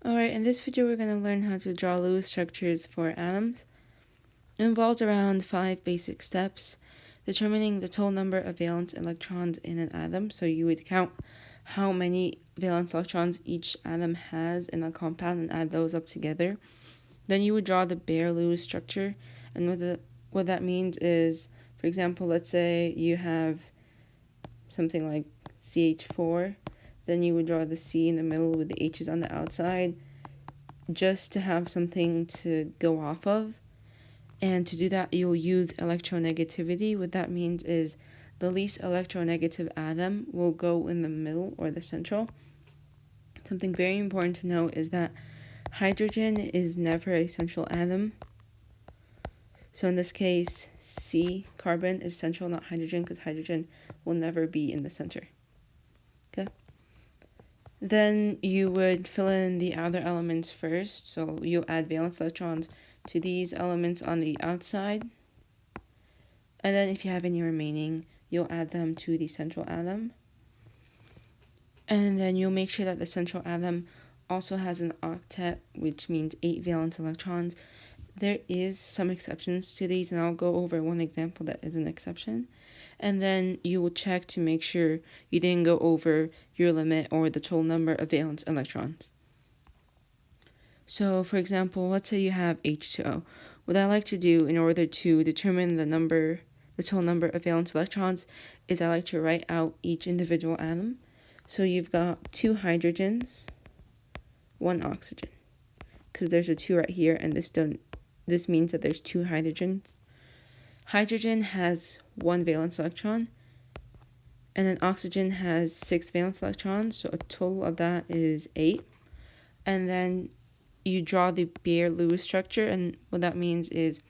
Alright, in this video we're going to learn how to draw Lewis structures for atoms. It involves around 5 basic steps. Determining the total number of valence electrons in an atom, so you would count how many valence electrons each atom has in a compound and add those up together. Then you would draw the bare Lewis structure, and what that means is, for example, let's say you have something like CH4, then you would draw the C in the middle with the H's on the outside, just to have something to go off of. And to do that, you'll use electronegativity. What that means is the least electronegative atom will go in the middle or the central. Something very important to note is that hydrogen is never a central atom. So in this case, C, carbon, is central, not hydrogen, because hydrogen will never be in the center. Okay? Then you would fill in the other elements first. So you'll add valence electrons to these elements on the outside. And then if you have any remaining, you'll add them to the central atom. And then you'll make sure that the central atom also has an octet, which means 8 valence electrons. There is some exceptions to these, and I'll go over one example that is an exception. And then you will check to make sure you didn't go over your limit or the total number of valence electrons. So, for example, let's say you have H2O. What I like to do in order to determine the total number of valence electrons is I like to write out each individual atom. So you've got 2 hydrogens, 1 oxygen, because there's a 2 right here, and this means that there's 2 hydrogens. Hydrogen has 1 valence electron, and then oxygen has 6 valence electrons, so a total of that is 8. And then you draw the bare Lewis structure, and what that means is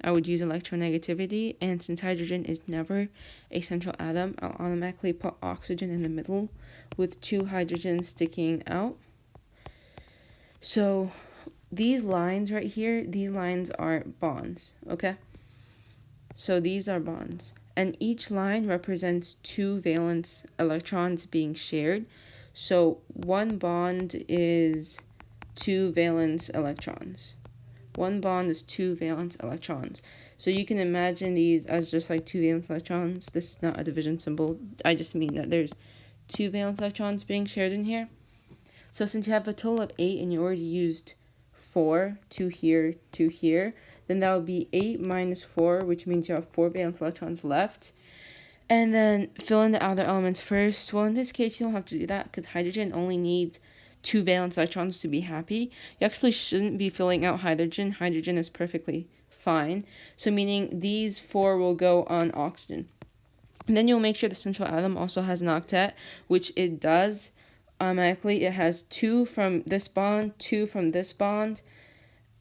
I would use electronegativity, and since hydrogen is never a central atom, I'll automatically put oxygen in the middle with 2 hydrogens sticking out. So these lines right here, these lines are bonds, okay? So these are bonds, and each line represents 2 valence electrons being shared. So one bond is 2 valence electrons. One bond is 2 valence electrons. So you can imagine these as just like 2 valence electrons. This is not a division symbol. I just mean that there's 2 valence electrons being shared in here. So since you have a total of 8 and you already used 4, 2 here, 2 here, then that would be 8 minus 4, which means you have 4 valence electrons left. And then fill in the other elements first. Well, in this case, you don't have to do that because hydrogen only needs 2 valence electrons to be happy. You actually shouldn't be filling out hydrogen. Hydrogen is perfectly fine. So meaning these 4 will go on oxygen. And then you'll make sure the central atom also has an octet, which it does. Automatically, it has 2 from this bond, 2 from this bond,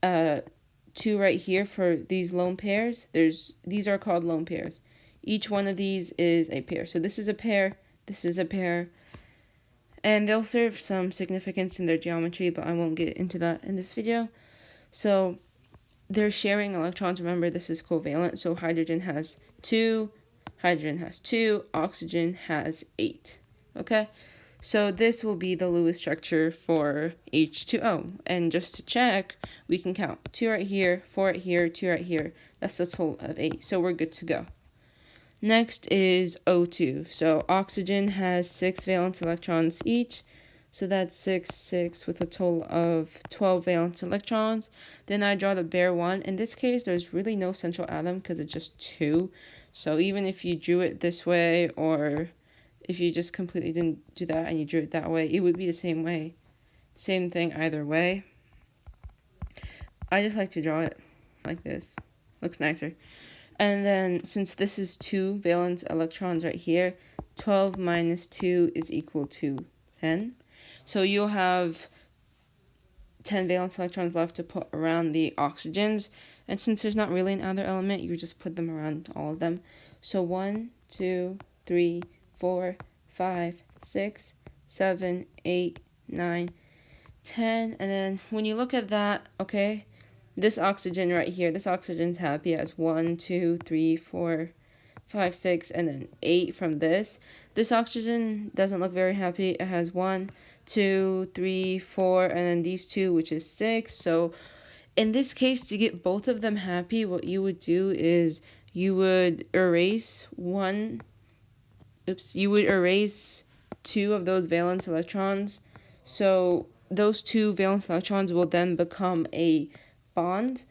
2 right here for these lone pairs. These are called lone pairs. Each one of these is a pair. So this is a pair, this is a pair, and they'll serve some significance in their geometry, but I won't get into that in this video. So they're sharing electrons. Remember, this is covalent, so hydrogen has 2, oxygen has 8. Okay? So this will be the Lewis structure for H2O. And just to check, we can count 2 right here, 4 right here, 2 right here. That's a total of 8. So we're good to go. Next is O2. So oxygen has 6 valence electrons each. So that's 6, 6 with a total of 12 valence electrons. Then I draw the bare one. In this case, there's really no central atom because it's just 2. So even if you drew it this way, or if you just completely didn't do that and you drew it that way, it would be the same way. Same thing either way. I just like to draw it like this. Looks nicer. And then since this is 2 valence electrons right here, 12 minus 2 is equal to 10. So you'll have 10 valence electrons left to put around the oxygens. And since there's not really another element, you just put them around all of them. So 1, 2, 3, 4, 5, 6, 7, 8, 9, 10. And then when you look at that, okay, this oxygen right here, this oxygen's happy. It has 1, 2, 3, 4, 5, 6, and then 8 from this. This oxygen doesn't look very happy. It has 1, 2, 3, 4, and then these two, which is 6. So in this case, to get both of them happy, what you would do is you would erase two of those valence electrons. So those two valence electrons will then become a bond.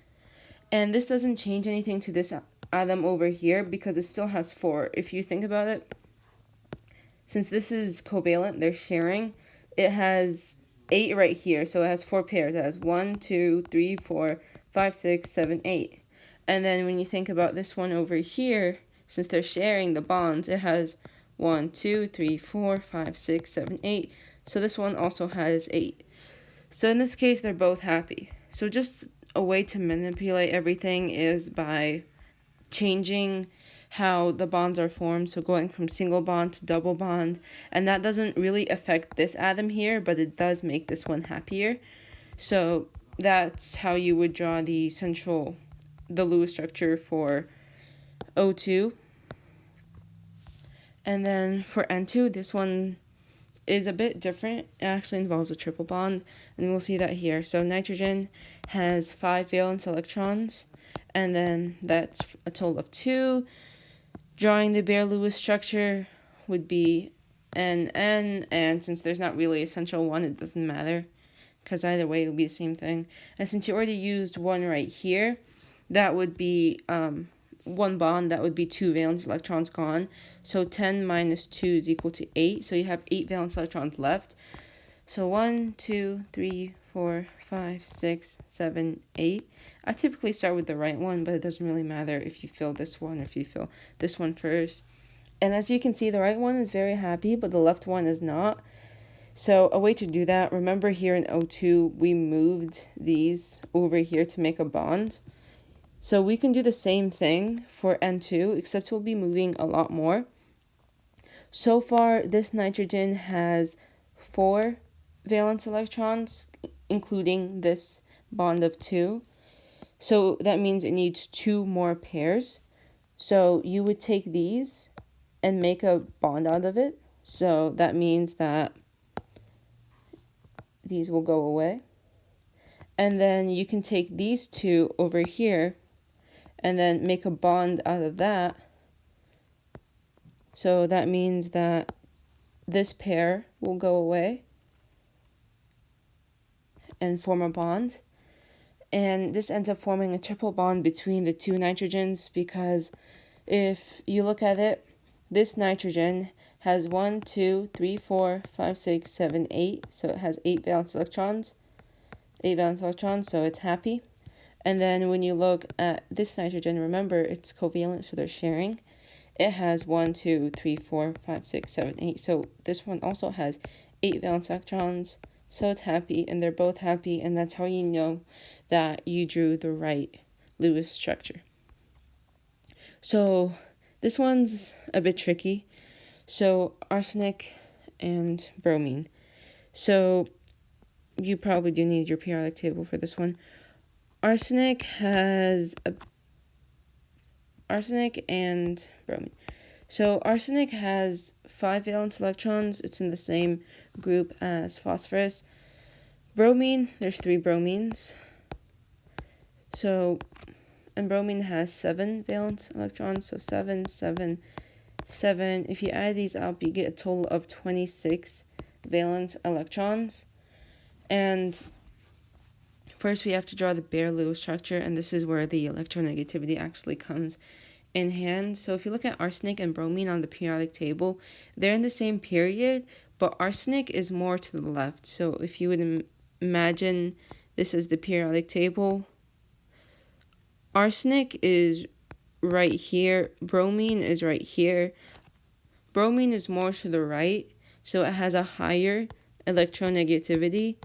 And this doesn't change anything to this atom over here because it still has 4. If you think about it, since this is covalent, they're sharing, it has 8 right here. So it has 4 pairs. It has 1, 2, 3, 4, 5, 6, 7, 8. And then when you think about this one over here, since they're sharing the bonds, it has 1, 2, 3, 4, 5, 6, 7, 8. So this one also has 8. So in this case, they're both happy. So just a way to manipulate everything is by changing how the bonds are formed, so going from single bond to double bond, and that doesn't really affect this atom here, but it does make this one happier. So that's how you would draw the Lewis structure for O2. And then for N2, this one is a bit different. It actually involves a triple bond, and we'll see that here. So nitrogen has 5 valence electrons, and then that's a total of 2. Drawing the Baeyer-Lewis structure would be NN, and since there's not really a central one, it doesn't matter, because either way it will be the same thing. And since you already used 1 right here, that would be 1 bond, that would be 2 valence electrons gone. So 10 minus 2 is equal to 8, so you have 8 valence electrons left. So 1, 2, 3, 4, 5, 6, 7, 8. I typically start with the right one, but it doesn't really matter if you fill this one or if you fill this one first. And as you can see, the right one is very happy, but the left one is not. So a way to do that, remember here in O2, we moved these over here to make a bond. So we can do the same thing for N2, except we'll be moving a lot more. So far, this nitrogen has 4 valence electrons, including this bond of 2. So that means it needs 2 more pairs. So you would take these and make a bond out of it. So that means that these will go away. And then you can take these 2 over here and then make a bond out of that. So that means that this pair will go away and form a bond. And this ends up forming a triple bond between the 2 nitrogens, because if you look at it, this nitrogen has 1, 2, 3, 4, 5, 6, 7, 8. So it has 8 valence electrons. 8 valence electrons, so it's happy. And then when you look at this nitrogen, remember it's covalent, so they're sharing. It has 1, 2, 3, 4, 5, 6, 7, 8. So this one also has 8 valence electrons. So it's happy, and they're both happy, and that's how you know that you drew the right Lewis structure. So this one's a bit tricky. So arsenic and bromine. So you probably do need your periodic table for this one. Arsenic and bromine. So arsenic has 5 valence electrons. It's in the same group as phosphorus. Bromine, there's 3 bromines. So, and bromine has 7 valence electrons. So 7, 7, 7. If you add these up, you get a total of 26 valence electrons. And first we have to draw the Baeyer-Lewis structure, and this is where the electronegativity actually comes in hand. So if you look at arsenic and bromine on the periodic table, they're in the same period, but arsenic is more to the left. So if you would imagine this is the periodic table, arsenic is right here, bromine is right here. Bromine is more to the right, so it has a higher electronegativity,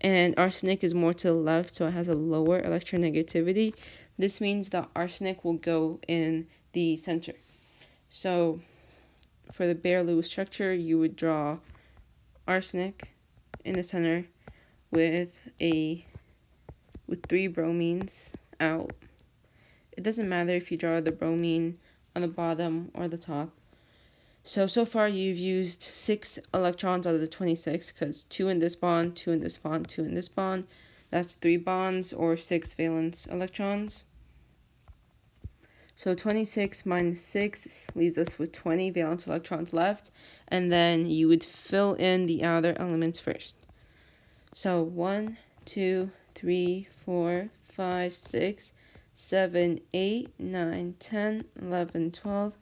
and arsenic is more to the left, so it has a lower electronegativity. This means that arsenic will go in the center. So for the Baeyer-Lewis structure, you would draw arsenic in the center with 3 bromines out. It doesn't matter if you draw the bromine on the bottom or the top. So far you've used 6 electrons out of the 26, because 2 in this bond, 2 in this bond, 2 in this bond. That's 3 bonds, or 6 valence electrons. So 26 minus 6 leaves us with 20 valence electrons left, and then you would fill in the outer elements first. So 1, 2, 3, 4, 5, 6, 7, 8, 9, 10, 11, 12,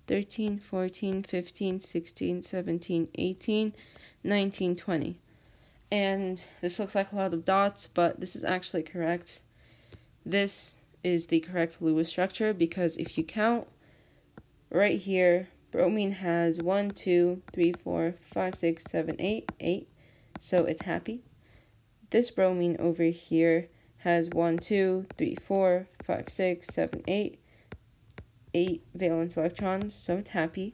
13, 14, 15, 16, 17, 18, 19, 20. And this looks like a lot of dots, but this is actually correct. This is the correct Lewis structure, because if you count right here, bromine has 1, 2, 3, 4, 5, 6, 7, 8, 8, so it's happy. This bromine over here has 1, 2, 3, 4, 5, 6, 7, 8, 8 valence electrons, so it's happy.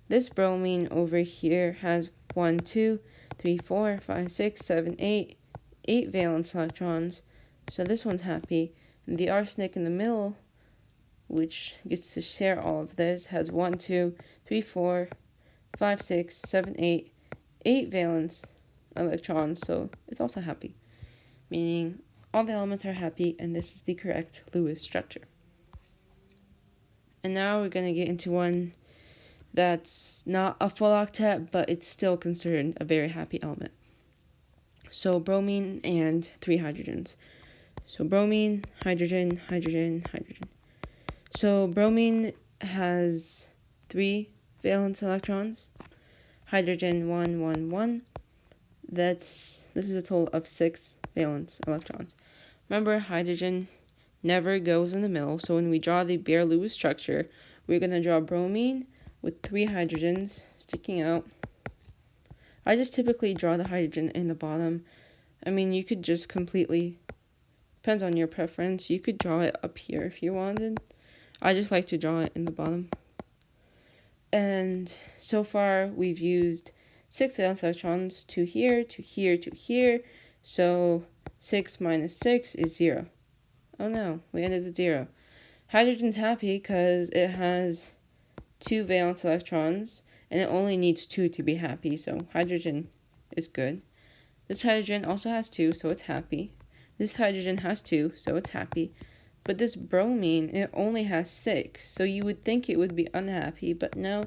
This bromine over here has 1, 2, 3, 4, 5, 6, 7, 8, 8 valence electrons, so this one's happy. And the arsenic in the middle, which gets to share all of this, has 1, 2, 3, 4, 5, 6, 7, 8, 8 valence electrons, so it's also happy. Meaning all the elements are happy, and this is the correct Lewis structure. And now we're going to get into one that's not a full octet, but it's still considered a very happy element. So bromine and 3 hydrogens. So bromine, hydrogen, hydrogen, hydrogen. So bromine has 3 valence electrons. Hydrogen 1, 1, 1. This is a total of 6 valence electrons. Remember, hydrogen never goes in the middle, so when we draw the Beer-Lewis structure, we're going to draw bromine with 3 hydrogens sticking out. I just typically draw the hydrogen in the bottom. I mean, you could just completely, depends on your preference, you could draw it up here if you wanted. I just like to draw it in the bottom. And so far, we've used 6 valence electrons, 2 here, 2 here, 2 here, so 6 minus 6 is 0. Oh no, we ended with 0. Hydrogen's happy because it has 2 valence electrons, and it only needs 2 to be happy, so hydrogen is good. This hydrogen also has 2, so it's happy. This hydrogen has 2, so it's happy. But this bromine, it only has 6, so you would think it would be unhappy, but no.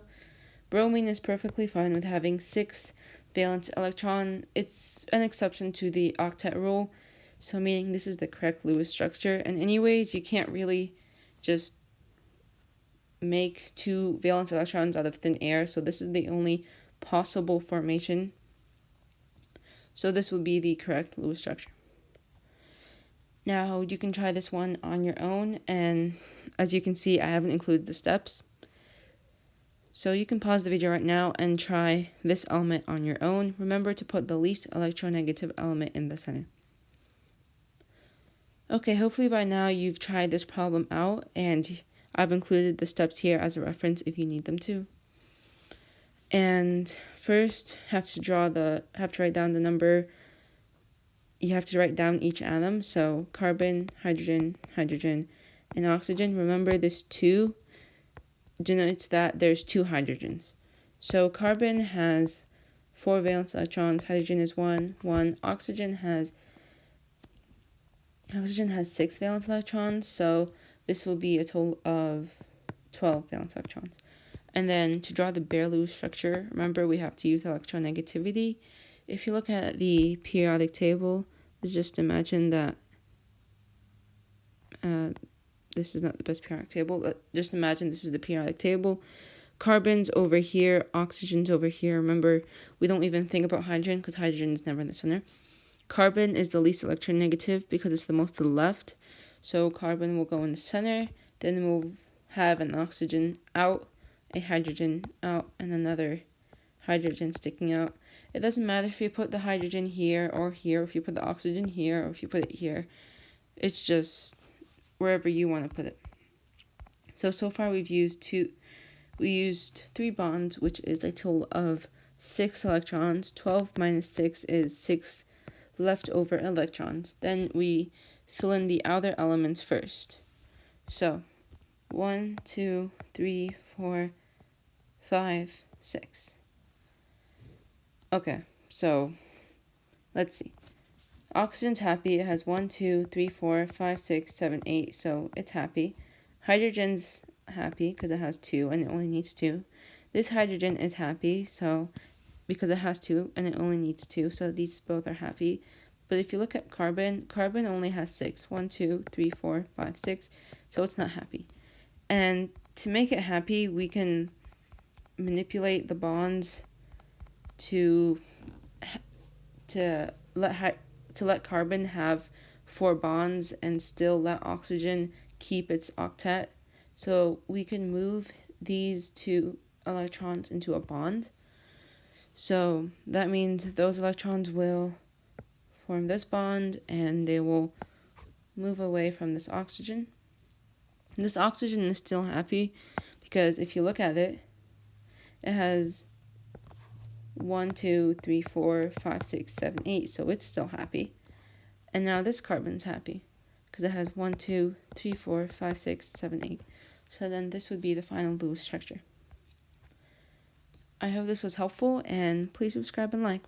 Bromine is perfectly fine with having 6 valence electron. It's an exception to the octet rule, so meaning this is the correct Lewis structure. And anyways, you can't really just make 2 valence electrons out of thin air, so this is the only possible formation. So this would be the correct Lewis structure. Now you can try this one on your own, and as you can see, I haven't included the steps. So you can pause the video right now and try this element on your own. Remember to put the least electronegative element in the center. Okay, hopefully by now you've tried this problem out, and I've included the steps here as a reference if you need them to. And first, have to write down the number. You have to write down each atom. So carbon, hydrogen, hydrogen, and oxygen. Remember, this 2 denotes that there's 2 hydrogens. So carbon has 4 valence electrons, hydrogen is 1, 1. Oxygen has 6 valence electrons, so this will be a total of 12 valence electrons. And then to draw the Beer-Lewis structure, remember we have to use electronegativity. If you look at the periodic table, just imagine that this is not the best periodic table, but just imagine this is the periodic table. Carbon's over here, oxygen's over here. Remember, we don't even think about hydrogen because hydrogen is never in the center. Carbon is the least electronegative because it's the most to the left. So carbon will go in the center. Then we'll have an oxygen out, a hydrogen out, and another hydrogen sticking out. It doesn't matter if you put the hydrogen here or here, if you put the oxygen here or if you put it here. It's just wherever you want to put it. So far we used 3 bonds, which is a total of 6 electrons. 12 minus 6 is 6 leftover electrons. Then we fill in the outer elements first. So 1, 2, 3, 4, 5, 6. Okay, so let's see. Oxygen's happy. It has 1, 2, 3, 4, 5, 6, 7, 8, so it's happy. Hydrogen's happy because it has 2 and it only needs 2. This hydrogen is happy, so because it has 2 and it only needs 2, so these both are happy. But if you look at carbon, carbon only has 6. 1, 2, 3, 4, 5, 6, so it's not happy. And to make it happy, we can manipulate the bonds to let carbon have 4 bonds and still let oxygen keep its octet. So we can move these 2 electrons into a bond. So that means those electrons will form this bond and they will move away from this oxygen. This oxygen is still happy because if you look at it, it has 1, 2, 3, 4, 5, 6, 7, 8, so it's still happy. And now this carbon's happy because it has 1, 2, 3, 4, 5, 6, 7, 8. So then this would be the final Lewis structure. I hope this was helpful, and please subscribe and like.